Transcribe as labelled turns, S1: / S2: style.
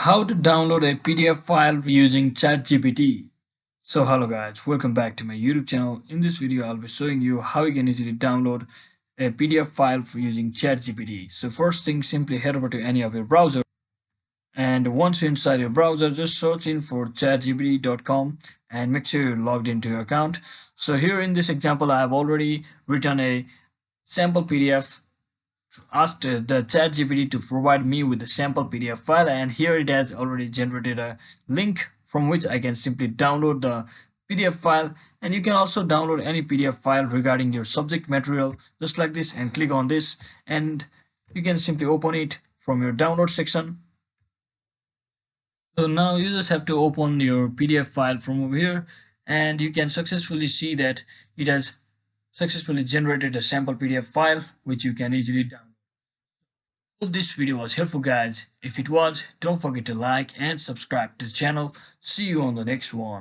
S1: How to download a PDF file using ChatGPT. So hello guys, welcome back to my YouTube channel. In this video, I'll be showing you how you can easily download a PDF file for using ChatGPT. So first thing, simply head over to any of your browser. And once you're inside your browser, just search in for chatgpt.com and make sure you're logged into your account. So here in this example, I have already written a sample PDF, asked the ChatGPT to provide me with a sample PDF file, and here it has already generated a link from which I can simply download the PDF file. And you can also download any PDF file regarding your subject material just like this, and click on this and you can simply open it from your download section. So now you just have to open your PDF file from over here, and you can successfully see that it has successfully generated a sample PDF file which you can easily download. Hope this video was helpful guys. If it was, don't forget to like and subscribe to the channel. See you on the next one.